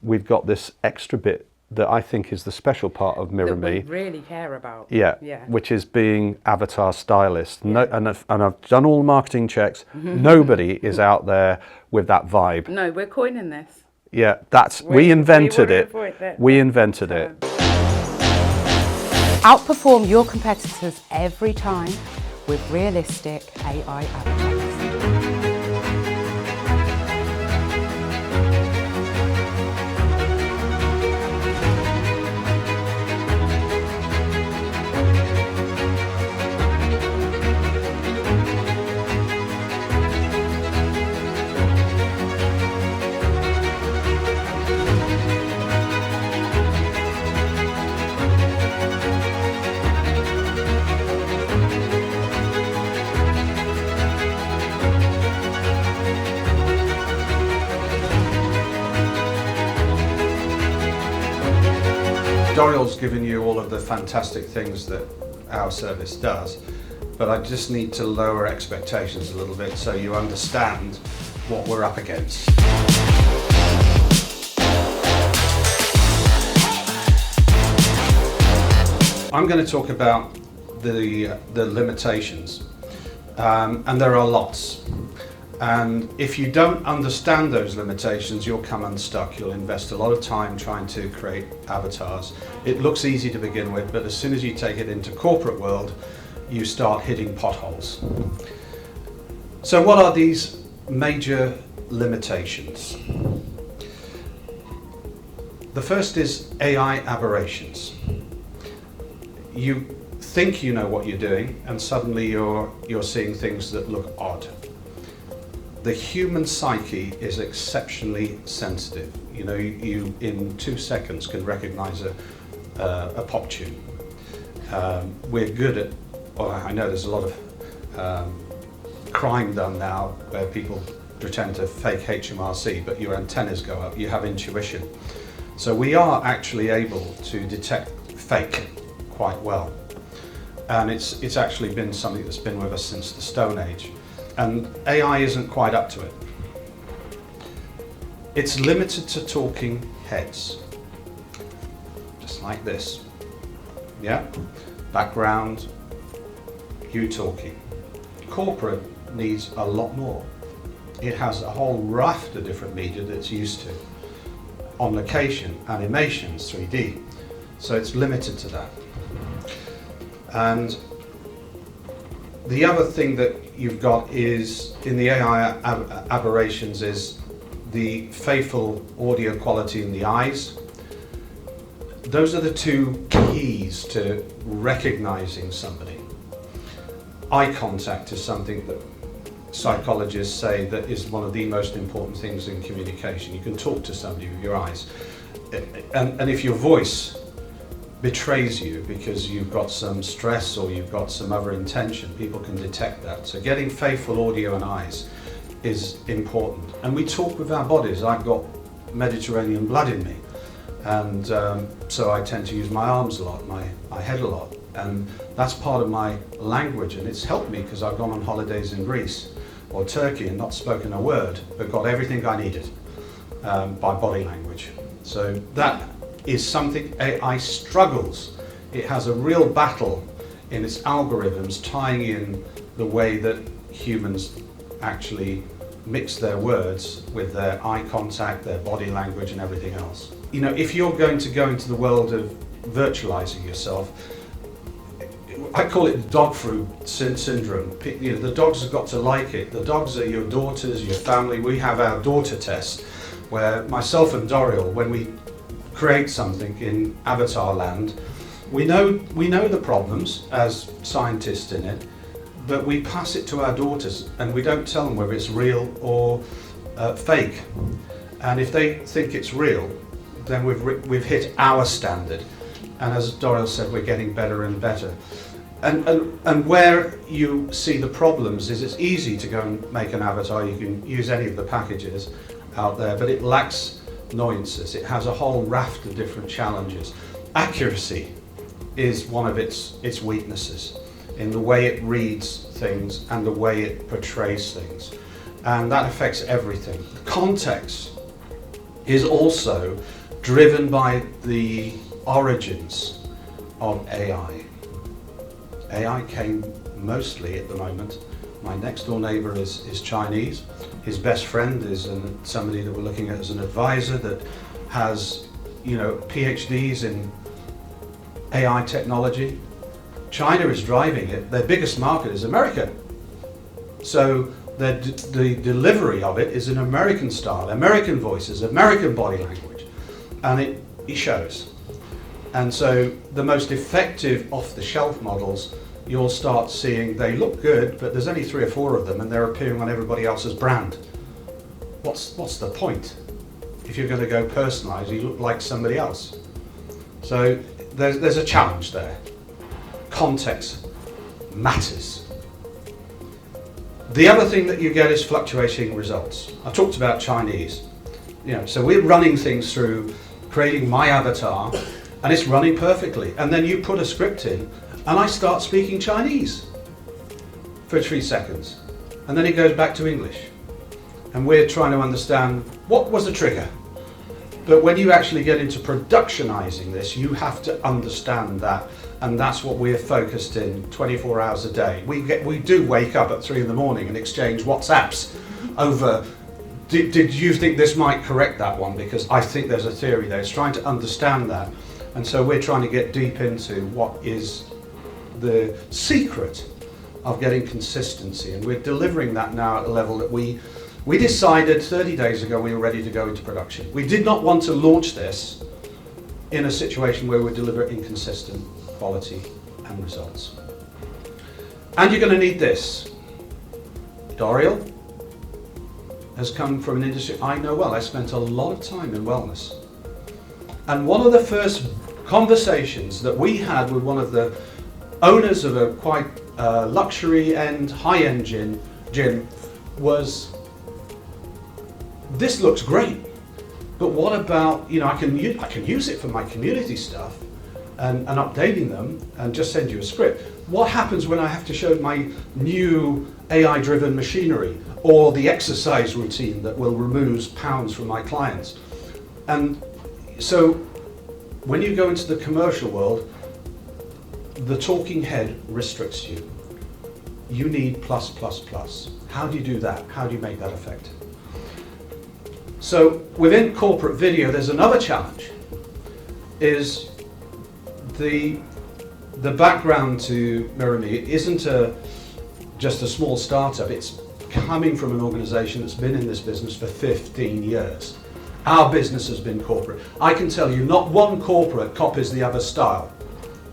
we've got this extra bit that I think is the special part of MirrorMe. That we really care about. Yeah, which is being avatar stylist. No, and I've done all the marketing checks. Nobody is out there with that vibe. No, we're coining this. Yeah, we invented it. We invented it. Outperform your competitors every time with realistic AI avatars. Doriel's given you all of the fantastic things that our service does, but I just need to lower expectations a little bit so you understand what we're up against. I'm going to talk about the limitations, and there are lots. And if you don't understand those limitations, you'll come unstuck. You'll invest a lot of time trying to create avatars. It looks easy to begin with, but as soon as you take it into corporate world, you start hitting potholes. So what are these major limitations? The first is AI aberrations. You think you know what you're doing, and suddenly you're seeing things that look odd. The human psyche is exceptionally sensitive. You know, you in 2 seconds can recognize a pop tune. We're good at, well, I know there's a lot of crime done now where people pretend to fake HMRC, but your antennas go up, you have intuition. So we are actually able to detect fake quite well. And it's actually been something that's been with us since the Stone Age. And AI isn't quite up to it. It's limited to talking heads, just like this. Yeah, background, you talking. Corporate needs a lot more. It has a whole raft of different media that it's used to. On location, animations, 3D. So it's limited to that. And the other thing that you've got is, in the AI aberrations, is the faithful audio quality in the eyes. Those are the two keys to recognizing somebody. Eye contact is something that psychologists say that is one of the most important things in communication. You can talk to somebody with your eyes. And if your voice betrays you because you've got some stress or you've got some other intention, people can detect that. So getting faithful audio and eyes is important. And we talk with our bodies. I've got Mediterranean blood in me, and so I tend to use my arms a lot, my head a lot, and that's part of my language, and it's helped me because I've gone on holidays in Greece or Turkey and not spoken a word, but got everything I needed by body language. So that is something AI struggles. It has a real battle in its algorithms tying in the way that humans actually mix their words with their eye contact, their body language and everything else. You know, if you're going to go into the world of virtualizing yourself, I call it dog food syndrome. You know, the dogs have got to like it. The dogs are your daughters, your family. We have our daughter test where myself and Doriel, when we create something in Avatar land, we know the problems as scientists in it, but we pass it to our daughters and we don't tell them whether it's real or fake. And if they think it's real, then we've hit our standard. And as Doriel said, we're getting better and better. And where you see the problems is it's easy to go and make an avatar. You can use any of the packages out there, but it lacks nuances. It has a whole raft of different challenges. Accuracy is one of its weaknesses in the way it reads things and the way it portrays things. And that affects everything. The context is also driven by the origins of AI. AI came mostly at the moment. My next door neighbour is Chinese. His best friend is somebody that we're looking at as an advisor that has, PhDs in AI technology. China is driving it. Their biggest market is America. So the delivery of it is in American style, American voices, American body language, and it shows. And so the most effective off-the-shelf models, you'll start seeing they look good, but there's only 3 or 4 of them and they're appearing on everybody else's brand. What's the point? If you're going to go personalised, you look like somebody else. So there's a challenge there. Context matters. The other thing that you get is fluctuating results. I talked about Chinese. So we're running things through creating my avatar, and it's running perfectly. And then you put a script in, and I start speaking Chinese for 3 seconds. And then it goes back to English. And we're trying to understand what was the trigger. But when you actually get into productionizing this, you have to understand that. And that's what we're focused in 24 hours a day. We do wake up at 3 in the morning and exchange WhatsApps over, did you think this might correct that one? Because I think there's a theory there. It's trying to understand that. And so we're trying to get deep into what is the secret of getting consistency. And we're delivering that now at a level that we decided 30 days ago we were ready to go into production. We did not want to launch this in a situation where we deliver inconsistent quality and results. And you're going to need this. Doriel has come from an industry I know well. I spent a lot of time in wellness. And one of the first conversations that we had with one of the owners of a quite luxury and high-end gym was, this looks great, but what about, I can use it for my community stuff and updating them and just send you a script. What happens when I have to show my new AI-driven machinery or the exercise routine that will remove pounds from my clients? And so when you go into the commercial world, the talking head restricts you. You need plus, plus, plus. How do you do that? How do you make that effective? So within corporate video, there's another challenge, is the background to MirrorMe isn't just a small startup. It's coming from an organization that's been in this business for 15 years. Our business has been corporate. I can tell you, not one corporate copies the other style.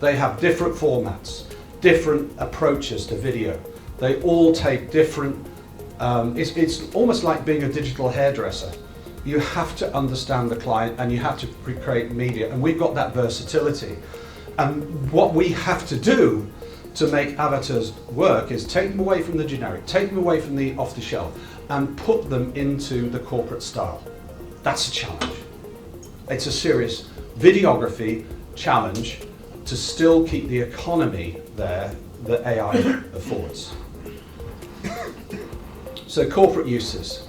They have different formats, different approaches to video. They all take different, it's almost like being a digital hairdresser. You have to understand the client and you have to create media, and we've got that versatility. And what we have to do to make avatars work is take them away from the generic, take them away from the off-the-shelf, and put them into the corporate style. That's a challenge. It's a serious videography challenge to still keep the economy there that AI affords. So corporate uses.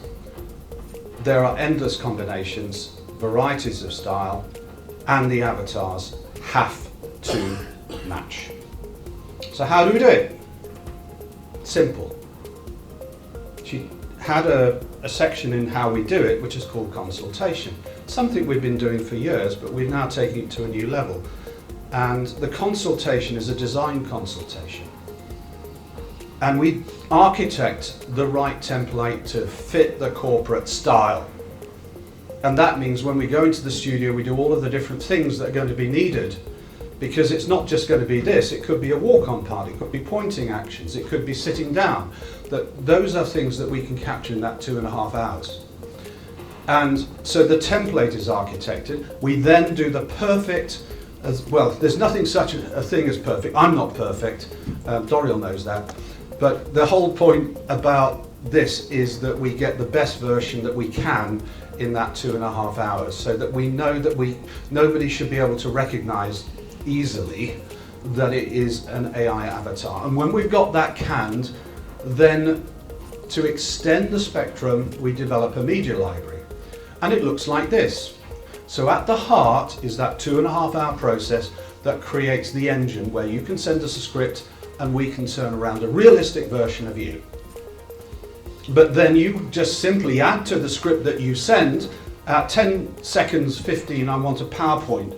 There are endless combinations, varieties of style, and the avatars have to match. So how do we do it? Simple. She had a section in how we do it, which is called consultation. Something we've been doing for years, but we're now taking it to a new level. And the consultation is a design consultation. And we architect the right template to fit the corporate style. And that means when we go into the studio, we do all of the different things that are going to be needed, because it's not just going to be this. It could be a walk-on part, it could be pointing actions, it could be sitting down. Those are things that we can capture in that 2.5 hours. And so the template is architected. We then do the perfect, as well, there's nothing such a thing as perfect. I'm not perfect, Doriel knows that. But the whole point about this is that we get the best version that we can in that 2.5 hours, so that we know that nobody should be able to recognize easily that it is an AI avatar. And when we've got that canned, then to extend the spectrum, we develop a media library. and it looks like this. So at the heart is that 2.5 hour process that creates the engine where you can send us a script and we can turn around a realistic version of you. But then you just simply add to the script that you send at 10 seconds, 15, I want a PowerPoint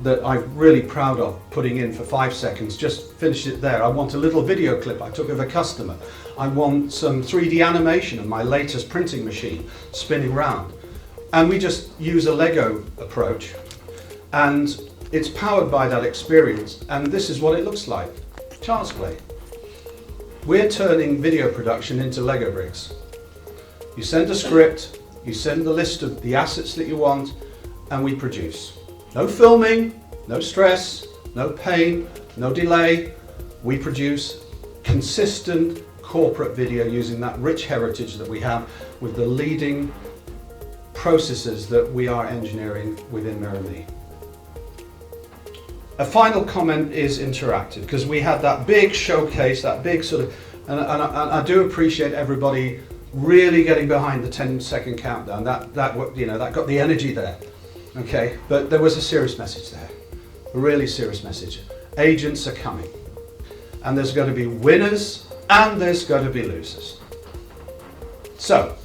that I'm really proud of putting in for 5 seconds, just finish it there. I want a little video clip I took of a customer. I want some 3D animation of my latest printing machine spinning round. And we just use a Lego approach, and it's powered by that experience, and this is what it looks like. Child's play. We're turning video production into Lego bricks. You send a script, you send the list of the assets that you want, and we produce. No filming, no stress, no pain, no delay. We produce consistent corporate video using that rich heritage that we have with the leading processes that we are engineering within MirrorMe. A final comment is interactive, because we had that big showcase, that big sort of, and I do appreciate everybody really getting behind the 10-second countdown. That got the energy there. Okay, but there was a serious message there, a really serious message. Agents are coming, and there's going to be winners and there's going to be losers. So,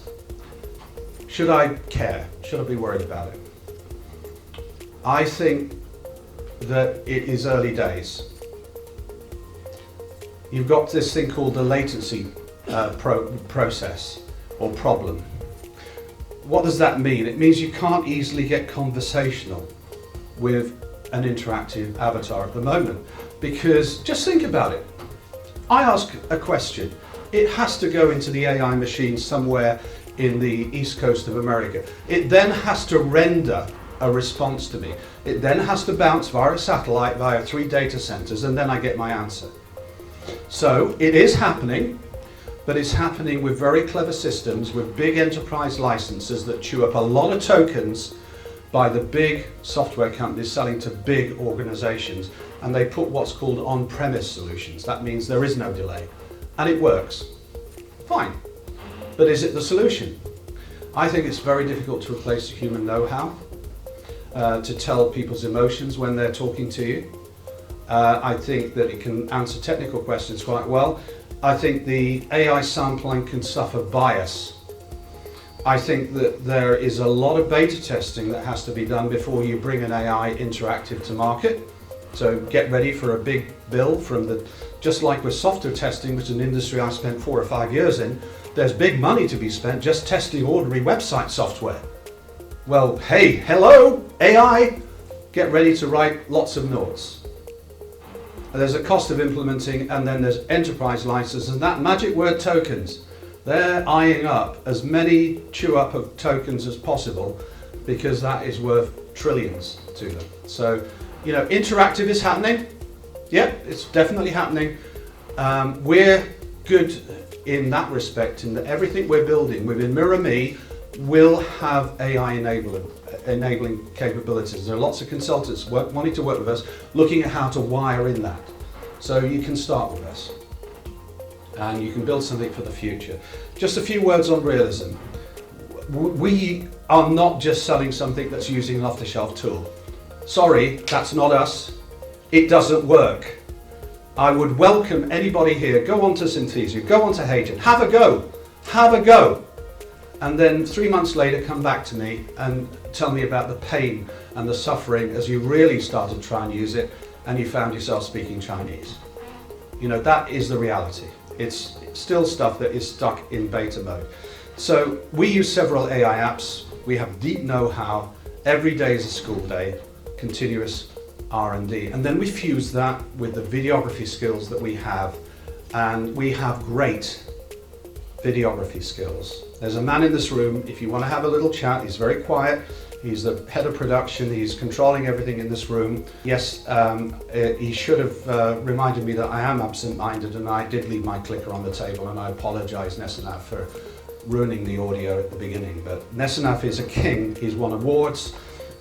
should I care? Should I be worried about it? I think that it is early days. You've got this thing called the latency process or problem. What does that mean? It means you can't easily get conversational with an interactive avatar at the moment, because just think about it. I ask a question, it has to go into the AI machine somewhere in the east coast of America. It then has to render a response to me. It then has to bounce via a satellite, via 3 data centers, and then I get my answer. So it is happening, but it's happening with very clever systems, with big enterprise licenses that chew up a lot of tokens by the big software companies selling to big organizations, and they put what's called on-premise solutions. That means there is no delay, and it works. Fine. But is it the solution? I think it's very difficult to replace human know-how, to tell people's emotions when they're talking to you. I think that it can answer technical questions quite well. I think the AI sampling can suffer bias. I think that there is a lot of beta testing that has to be done before you bring an AI interactive to market. So get ready for a big bill from just like with software testing, which is an industry I spent 4 or 5 years in, there's big money to be spent just testing ordinary website software. Well, hey, hello, AI, get ready to write lots of notes. There's a cost of implementing, and then there's enterprise licenses, and that magic word tokens. They're eyeing up as many chew up of tokens as possible, because that is worth trillions to them. So, you know, interactive is happening. Yep, it's definitely happening. We're good in that respect, in that everything we're building within MirrorMe will have AI enabling capabilities. There are lots of consultants wanting to work with us, looking at how to wire in that. So you can start with us, and you can build something for the future. Just a few words on realism. We are not just selling something that's using an off-the-shelf tool. Sorry, that's not us. It doesn't work. I would welcome anybody here, go on to Synthesia, go on to Hagen, have a go. And then 3 months later, come back to me and tell me about the pain and the suffering as you really started to try and use it and you found yourself speaking Chinese. You know, that is the reality. It's still stuff that is stuck in beta mode. So we use several AI apps. We have deep know-how. Every day is a school day, continuous R&D. And then we fuse that with the videography skills that we have. And we have great videography skills. There's a man in this room, if you want to have a little chat, he's very quiet. He's the head of production, he's controlling everything in this room. Yes, he should have reminded me that I am absent-minded, and I did leave my clicker on the table, and I apologize, Nesanaf, for ruining the audio at the beginning. But Nesanaf is a king, he's won awards,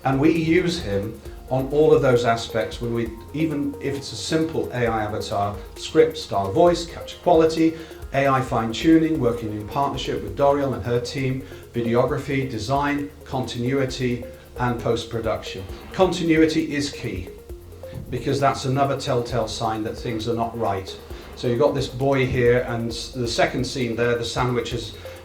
and we use him on all of those aspects, when we, even if it's a simple AI avatar, script, style of voice, capture quality, AI fine-tuning, working in partnership with Doriel and her team, videography, design, continuity, and post-production. Continuity is key, because that's another telltale sign that things are not right. So you've got this boy here, and the second scene there, the sandwich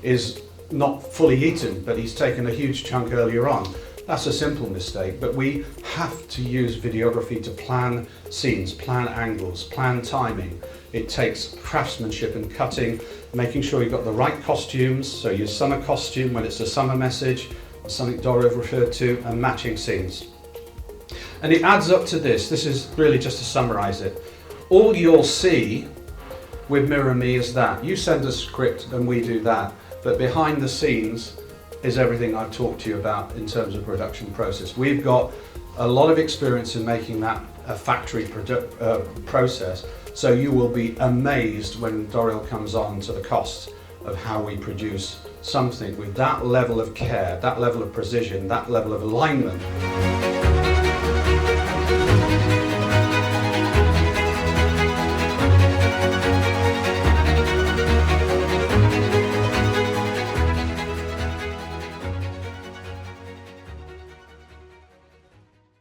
is not fully eaten, but he's taken a huge chunk earlier on. That's a simple mistake, but we have to use videography to plan scenes, plan angles, plan timing. It takes craftsmanship and cutting, making sure you've got the right costumes, so your summer costume when it's a summer message, something Dora referred to, and matching scenes. And it adds up to this. This is really just to summarize it. All you'll see with MirrorMe is that. You send a script and we do that, but behind the scenes is everything I've talked to you about in terms of production process. We've got a lot of experience in making that a factory process, so you will be amazed when Doriel comes on to the cost of how we produce something with that level of care, that level of precision, that level of alignment.